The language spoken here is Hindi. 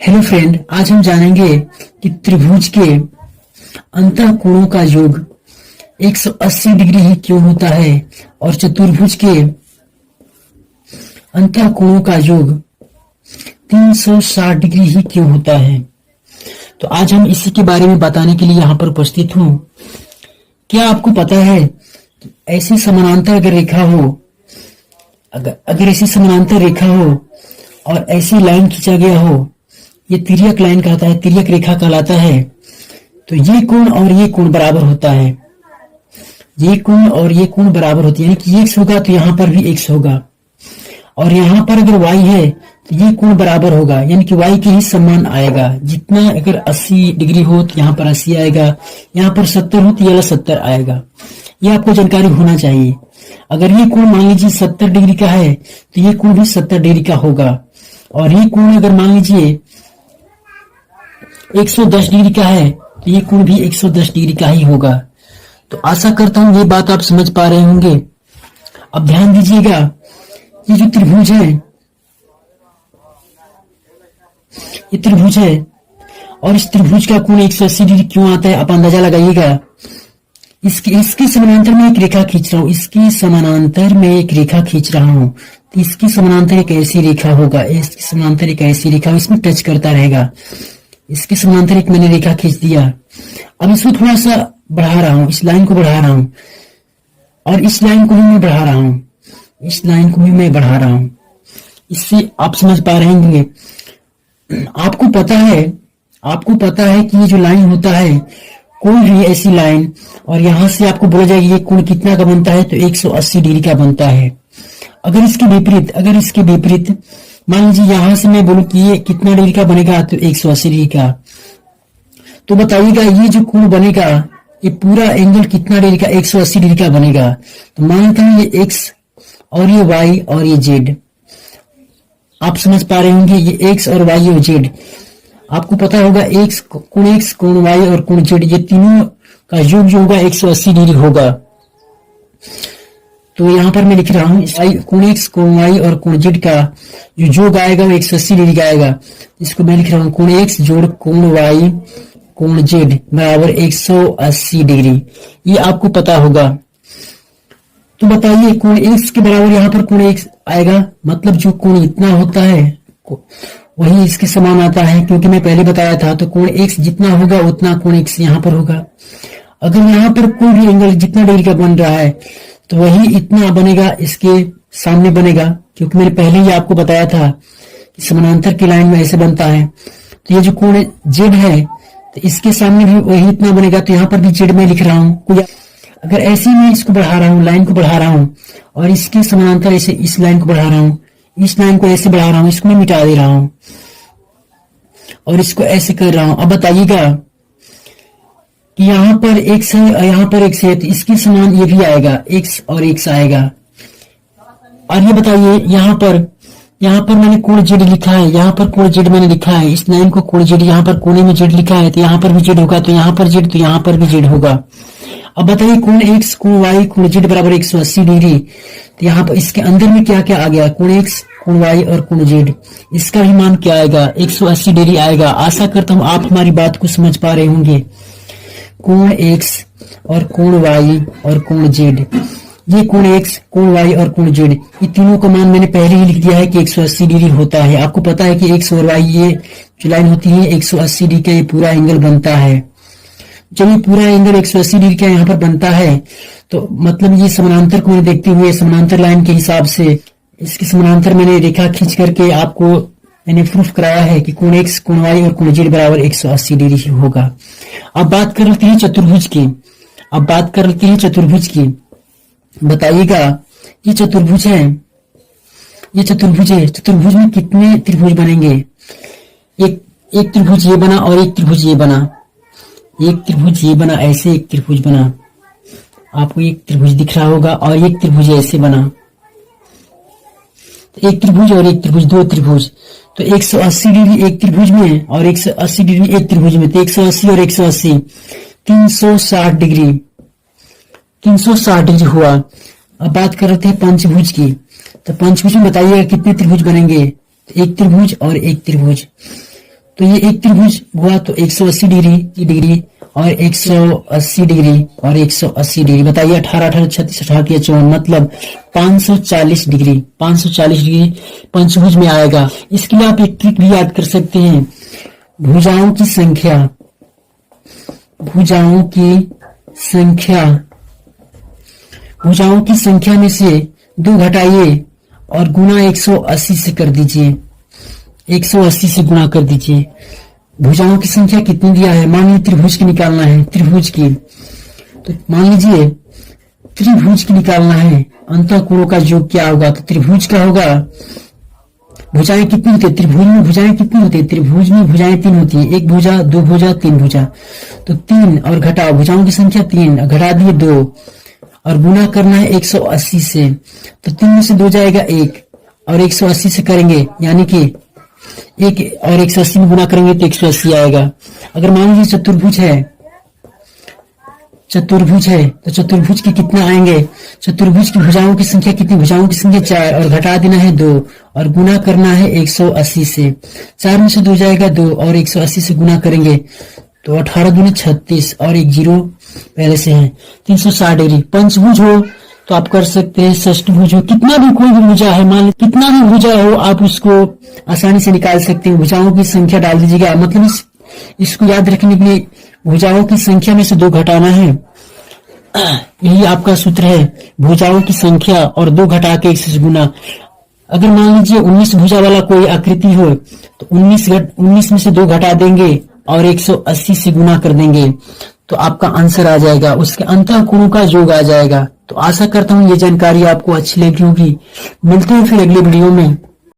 हेलो फ्रेंड, आज हम जानेंगे कि त्रिभुज के अंतःकोणों का योग 180 डिग्री ही क्यों होता है और चतुर्भुज के अंतःकोणों का योग 360 डिग्री ही क्यों होता है। तो आज हम इसी के बारे में बताने के लिए यहाँ पर उपस्थित हूँ। क्या आपको पता है ऐसी समानांतर अगर रेखा हो, अगर ऐसी समानांतर रेखा हो और ऐसी लाइन खींचा गया हो, ये तिर्यक लाइन कहता है, तिर्यक रेखा कहलाता है। तो ये कोण और ये कोण बराबर होता है, ये कोण और ये कोण बराबर होती है, यानी कि x होगा तो यहाँ पर भी x होगा, और यहाँ पर अगर y है तो ये कोण बराबर होगा, यानी कि y के ही समान आएगा। जितना अगर 80 डिग्री हो तो यहाँ पर 80 आएगा, यहाँ पर 70 हो तो ये 70 आएगा। ये आपको जानकारी होना चाहिए। अगर ये कोण मान लीजिए 70 डिग्री का है तो ये कोण भी 70 डिग्री का होगा, और ये कोण अगर मान लीजिए 110 डिग्री का है तो ये कोण भी 110 डिग्री का ही होगा। तो आशा करता हूं ये बात आप समझ पा रहे होंगे। अब ध्यान दीजिएगा, ये जो त्रिभुज है, ये त्रिभुज है और इस त्रिभुज का कोण 180 डिग्री क्यों आता है आप अंदाजा लगाइएगा। इसकी समानांतर में एक रेखा खींच रहा हूं, इसकी समानांतर में एक रेखा खींच रहा हूं, तो इसकी समानांतर एक ऐसी रेखा होगा, इसकी समानांतर एक ऐसी रेखा इसमें टच करता रहेगा। इसके समानांतर एक मैंने रेखा खींच दिया। अब इसको थोड़ा सा बढ़ा रहा हूं, इस लाइन को बढ़ा रहा हूं, और इस लाइन को भी मैं बढ़ा रहा हूं, इस लाइन को भी मैं बढ़ा रहा हूं। इससे आप समझ पा रहे होंगे। आपको पता है कि ये जो लाइन होता है, कोई भी ऐसी लाइन, और यहां से आपको बोला जाएगा ये कोण कितना का बनता है, तो 180 डिग्री का बनता है। अगर इसके विपरीत मान लीजिए यहां से मैं बोलूं कि ये कितना डिग्री का बनेगा, तो 180 डिग्री का। तो बताइएगा ये जो कोण बनेगा, ये पूरा एंगल कितना डिग्री का, 180 डिग्री का बनेगा। तो मानते हैं ये x और ये y और ये z, आप समझ पा रहे होंगे, ये x और y और z। आपको पता होगा x, कोण y और कोण z, ये तीनों का योग जो होगा 180 डिग्री होगा। तो यहाँ पर मैं लिख रहा हूँ कोण x, कोण y और कोण z का जो योग आएगा वो 180 डिग्री का आएगा। इसको मैं लिख रहा हूँ कोण x जोड़ कोण y कोण z बराबर 180 डिग्री। ये आपको पता होगा। तो बताइए कोण x के बराबर यहाँ पर कोण x आएगा, मतलब जो कोण इतना होता है वही इसके समान आता है, क्योंकि मैं पहले बताया था। तो कोण x जितना होगा उतना कोण x यहाँ पर होगा। अगर यहाँ पर कोई भी एंगल जितना डिग्री का बन रहा है तो वही इतना बनेगा, इसके सामने बनेगा, क्योंकि मैंने पहले ही आपको बताया था कि समानांतर की लाइन में ऐसे बनता है। तो ये जो कोण z है तो इसके सामने भी वही इतना बनेगा, तो यहाँ पर भी z में लिख रहा हूँ। अगर ऐसे मैं इसको बढ़ा रहा हूँ, लाइन को बढ़ा रहा हूँ, और इसके समानांतर ऐसे इस लाइन को बढ़ा रहा हूँ, इस लाइन को ऐसे बढ़ा रहा हूँ, इसको मैं मिटा दे रहा हूँ और इसको ऐसे कर रहा हूँ। अब बताइएगा कि यहाँ पर x है और यहाँ पर x है, तो इसके समान ये भी आएगा, x और x आएगा। और ये बताइए यहाँ पर मैंने कोण z लिखा है, यहाँ पर कोण z मैंने लिखा है, इस लाइन को कोण z, यहाँ पर कोने में z लिखा है, तो यहाँ पर भी z होगा, तो यहाँ पर z, तो यहाँ पर भी z होगा। अब बताइए कोण x, कोण y, कोण z बराबर 180 डिग्री। तो यहाँ पर इसके अंदर में क्या क्या आ गया, कोण x, कोण y और कोण z, इसका भी मान क्या आएगा, 180 डिग्री आएगा। आशा करता हूँ आप हमारी बात को समझ पा रहे होंगे। कोण x और कोण y और कोण z, ये कोण x, कोण y और कोण z, ये तीनों का मान मैंने पहले ही लिख दिया है कि 180 डिग्री होता है। आपको पता है कि x और y ये जो लाइन होती है 180 डिग्री का ये पूरा एंगल बनता है। जब ये पूरा एंगल 180 डिग्री का यहाँ पर बनता है, तो मतलब ये समानांतर को मैंने देखते हुए समानांतर लाइन के हिसाब से इसके समानांतर मैंने रेखा खींच करके आपको मैंने प्रूफ कराया है कि कोण x, कोण y और कोण z बराबर 180 डिग्री ही होगा। अब बात कर लेते हैं चतुर्भुज की। बताइएगा ये चतुर्भुज है, चतुर्भुज में कितने त्रिभुज बनेंगे। एक त्रिभुज ये बना और एक त्रिभुज ये बना, एक त्रिभुज ये बना, ऐसे एक त्रिभुज बना, आपको एक त्रिभुज दिख रहा होगा, और एक त्रिभुज ऐसे बना, एक त्रिभुज और एक त्रिभुज, दो त्रिभुज। तो 180 डिग्री एक त्रिभुज में और 180 डिग्री एक त्रिभुज में, तो 180 और 180 360 डिग्री हुआ। अब बात कर रहे थे पंचभुज की। तो पंचभुज में बताइएगा कितने त्रिभुज बनेंगे, तो एक त्रिभुज और एक त्रिभुज। तो ये एक त्रिभुज हुआ, तो 180 डिग्री और 180 डिग्री और 180 डिग्री। बताइए 18 18 36 18 के 54 मतलब 540 डिग्री। 540 डिग्री पंचभुज में आएगा। इसके लिए आप एक ट्रिक भी याद कर सकते हैं। भुजाओं की संख्या, भुजाओं की संख्या में से 2 घटाइए और गुना 180 से कर दीजिए। 180 से गुणा कर दीजिए। भुजाओं की संख्या कितनी दिया है? मान लीजिए त्रिभुज की निकालना है, त्रिभुज की, तो मान लीजिए त्रिभुज की निकालना है, अंतःकोणों का योग क्या होगा? तो त्रिभुज का होगा, भुजाएं कितनी होती है त्रिभुज में? भुजाएं कितनी होती है त्रिभुज में? भुजाएं 3 होती है, 1 भुजा, 2 भुजा, 3 भुजा। तो 3 और घटाओ, भुजाओं की संख्या 3, घटा दिए 2 और गुना करना है 180 से। तो 3 में से 2 जाएगा 1 और 180 से करेंगे, यानी कि 1 और 180 में गुना करेंगे तो 180 आएगा। अगर मान लीजिए चतुर्भुज है तो चतुर्भुज के कितना आएंगे? चतुर्भुज की भुजाओं की संख्या कितनी? भुजाओं की संख्या 4 और घटा देना है 2 और गुना करना है 180 से। 4 में से 2 जाएगा 2 और 180 से गुना करेंगे तो 18 दूनी 36 और 1 जीरो पहले से है, 360 डिग्री। पंचभुज हो तो आप कर सकते हैं, षष्ठभुज हो, कितना भी कोई भी भुजा है, मान लीजिए कितना भी भुजा हो आप उसको आसानी से निकाल सकते हैं। भुजाओं की संख्या डाल दीजिएगा, मतलब इसको याद रखने के लिए भुजाओं की संख्या में से 2 घटाना है। यही आपका सूत्र है, भुजाओं की संख्या और 2 घटा के 1 से गुना। अगर मान लीजिए 19 भुजा वाला कोई आकृति हो तो 19 में से 2 घटा देंगे और 180 से गुना कर देंगे तो आपका आंसर आ जाएगा, उसके अंतःकोणों का योग आ जाएगा। तो आशा करता हूँ ये जानकारी आपको अच्छी लगी होगी। मिलते हैं फिर अगले वीडियो में।